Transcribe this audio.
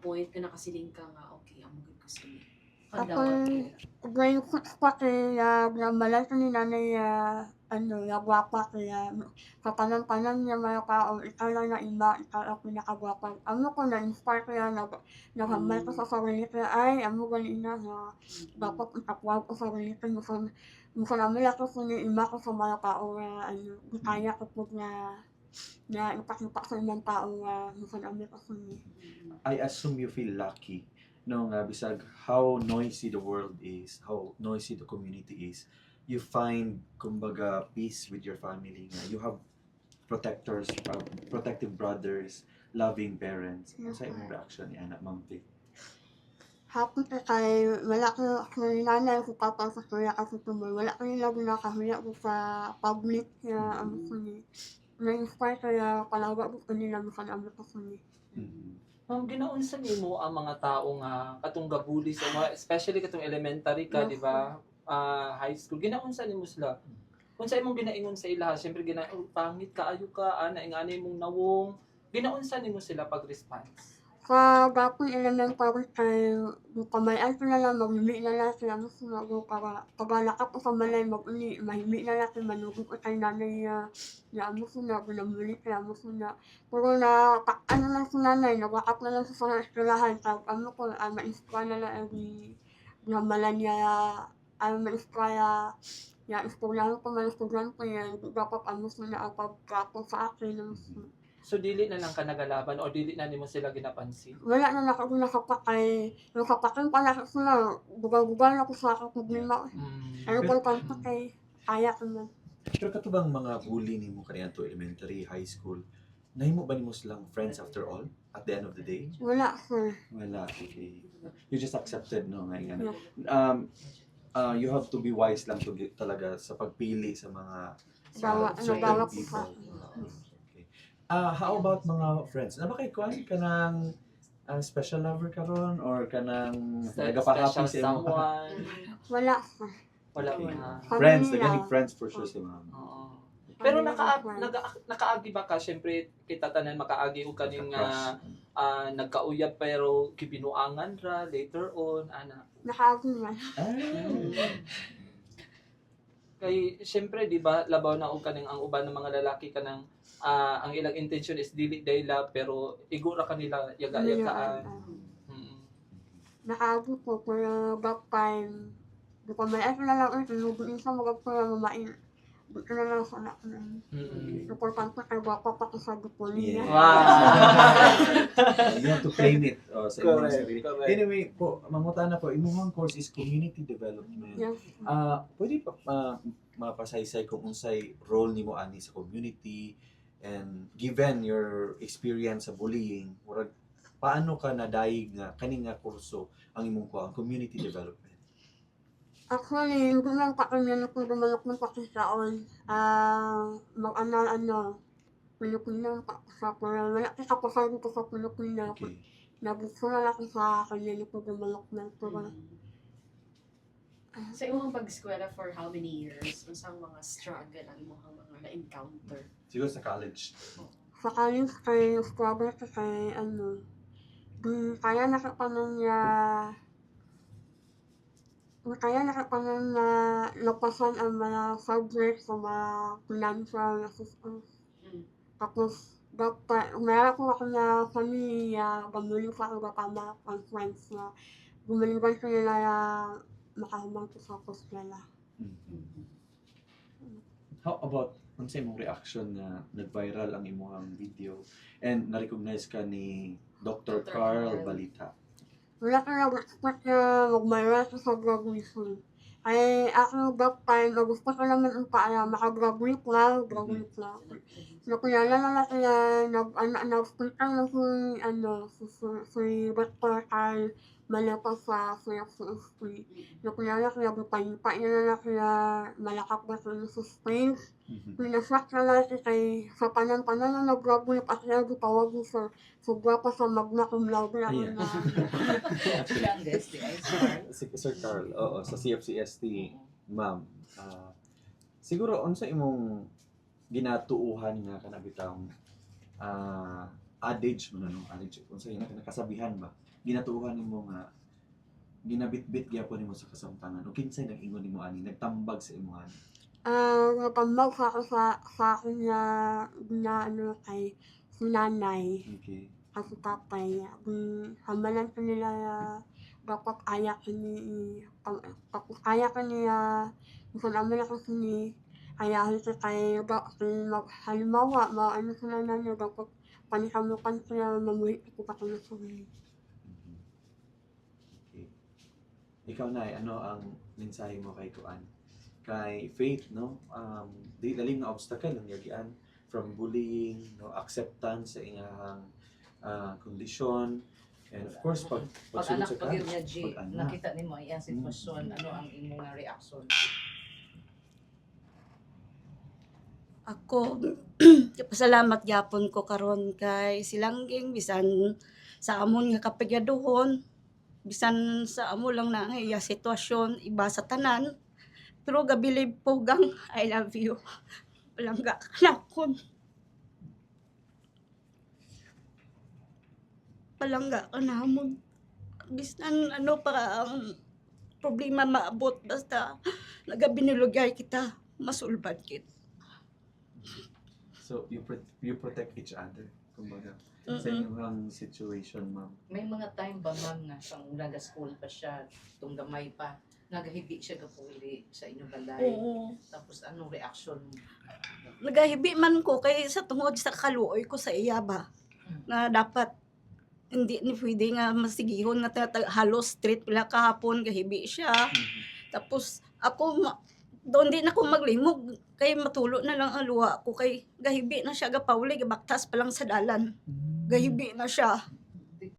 point nga nakasiling ka nga, okay, amo gid ko sila. Ako'y Kadawat grade 6 pa kaya namalan ko ni nanay na gwapa kaya sa tanan-tanan nga mga tao ikaw lang na iba, ikaw ang pinakagwapa. Amo ko na-inspire kaya nahambal ko sa sarili ko ay amo gali na nga dapat ikapuwag ko sarili ko bisan amo lang ko ni iba ko sa mga tao nga di kaya ko pud na ipakita sa ibang tao nga bisan amo ko sini. I assume you feel lucky no nga bisag how noisy the world is, how noisy the community is, you find kumbaga peace with your family nga you have protectors, protective brothers, loving parents. Ano sa imong reaction ni anak Ma'am Vic? Happy ka kay wala ko nanay ko papa sa kuya kasi tumoy wala ko nila ginakahuya ko sa public nga amo ko ni na-inspire kaya palawa ko nila bisan amo ko sini. Ma'am, ginaunsa nimo ang mga tao nga katong gabuli sa mga especially katong elementary ka, Yes, di ba? High school. Ginaunsa nimo sila? Unsa imong ginaingon sa ila? Syempre pangit kaayo ka, ana ingani mong nawong. Ginaunsa nimo sila pag response? Sa dati elementary kay kamayan ko na lang maghimi na lang sila mo sumago para lakap ko sa balay mag-uni mahimi na lang sila manugod ko kay nanay na amo ko na ginamuli kaya amo ko na puro na ano lang si nanay naglakap na lang sa eskwelahan tawag amo ko ma-inspire na lang gamalan niya ma-inspire ya eskwelahan ko mga estudyante yan dapat amo ko na ang pagtrato sa akin So dili na lang ka nagalaban o dili na nimo sila ginapansin? wala na nakapag kay yung kapakin pala sila bugal-bugal na ko sa akong problema. Ano po tanto kay kaya ko man. Pero katubang mga bully nimo kaniya to elementary, high school, nahimo ba nimo silang friends after all at the end of the day? Wala sir. Wala, okay. You just accepted no nga nga. Yeah. You have to be wise lang to talaga sa pagpili sa mga Bawa ko people. sa Okay. How about mga friends? Na ba kay kuan kanang special lover karon or kanang nagapahappy Special sa imo? someone? wala sir. Wala na. Friends, Pamilya. naging friends for sure si ma'am. Oo. Pero Pamilya. nakaagi ba ka? Siyempre, kita tanan makaagi o kaning nagkauyab pero kibinuangan ra later on, ana. Nakaagi man. Kay siyempre, di ba, labaw na og kaning ang uban ng mga lalaki kanang ang ilang intention is dili they love pero igura kanila yaga-yagaan. Nakaagi po pero that time di pa may ako na lang tinubin sa mga para mamain. Di ko na lang sa anak ko na. Importante kay baka pa ko sa gupo niya. You have to claim it sa imong Correct, sarili. correct. Anyway po, mangutana po, imong course is community development. Yes. Pwede pa mapasaysay kung unsay role nimo ani sa community and given your experience sa bullying, murag paano ka nadayeg nga kani nga kurso ang imong kuha, community development? Actually, hindi lang pa kami na development kasi saon. Mag-ano, Pilipino sa pero wala kasi kapasal dito sa Pilipino. Okay. Nagusto na lang sa community development. Pero Sa imong pag-eskwela for how many years? Unsang mga struggle ang imong mga na-encounter? Siguro sa college. sa college kay struggle ko kay kaya nakapanan na lapasan ang mga subject sa mga financial assistance. Tapos, dapat, meron ako na pamilya, gamuling sa ako tama ang friends na gumalingan ko nila na makahamang ko sa eskwela. How about unsay imong reaction na nag-viral ang imong video and na-recognize ka ni Dr. Dr. Carl Carl. Balita? Wala ko nag-expect na mag-viral sa graduation. Ay, ako that time, gusto ko naman ang makagraduate lang. Nakilala na lang sila, nag-speak lang si Dr. Carl Balita sa CFCST. Nakilala sila, bupay-pa na lang sila malakap na sila sa stage. Pinasyak na lang siya kay sa panan-panan na nag-graduate at sila gitawag sa gwapa sa magna cum laude na Ayan. Youngest, Si Sir Carl, oo, sa CFCST, ma'am. Siguro unsa imong ginatuuhan nga kanabitang adage mo no, adage kung sa nakasabihan ba ginatuuhan nimo nga ginabitbit gyapon nimo sa kasamtangan o kinsay nag-ingon nimo ani nagtambag sa imong ani? Natambag sa ako sa akin na ano kay si nanay Okay. at si tatay. Hamalan ko nila dapat ayak ni kapag ayak ko niya kung naman ako sini ayahin ko kay halimbawa maano sila na niya dapat panikamukan sila mamuhi ko pa kung sini. Mhm. Okay. Ikaw na ano ang mensahe mo kay Kuan? Kay Faith no? Di lalim na obstacle ang yagian from bullying, no, acceptance sa iyang kondisyon, and of course pag Pag sulod anak sa pag yun niya, G, pag-anak. nakita ni mo iyang sitwasyon, ano ang imong nga reaksyon? Ako pasalamat gyapon ko karon kay silangging bisan sa amon nga kapigyaduhon bisan sa amo lang na nga iya sitwasyon iba sa tanan pero gabilib po gang I love you palangga kanakon palangga kanamon bisan ano pa ang problema maabot basta nagabinulugay kita masulbad kit. So you protect each other kumbaga sa inyong situation, ma'am. May mga time ba, ma'am, nga sang nag-school pa siya, itong gamay pa, nagahibi siya kapuli sa inyong balay. Oo. Tapos anong reaksyon mo? Nagahibi man ko kay sa tungod sa kaluoy ko sa iya ba na dapat hindi ni pwede nga masigihon nga halos street pila kahapon gahibi siya tapos ako doon din ako maglimog kay matulo na lang ang luha ko kay gahibi na siya gapawli gabaktas pa lang sa dalan gahibi na siya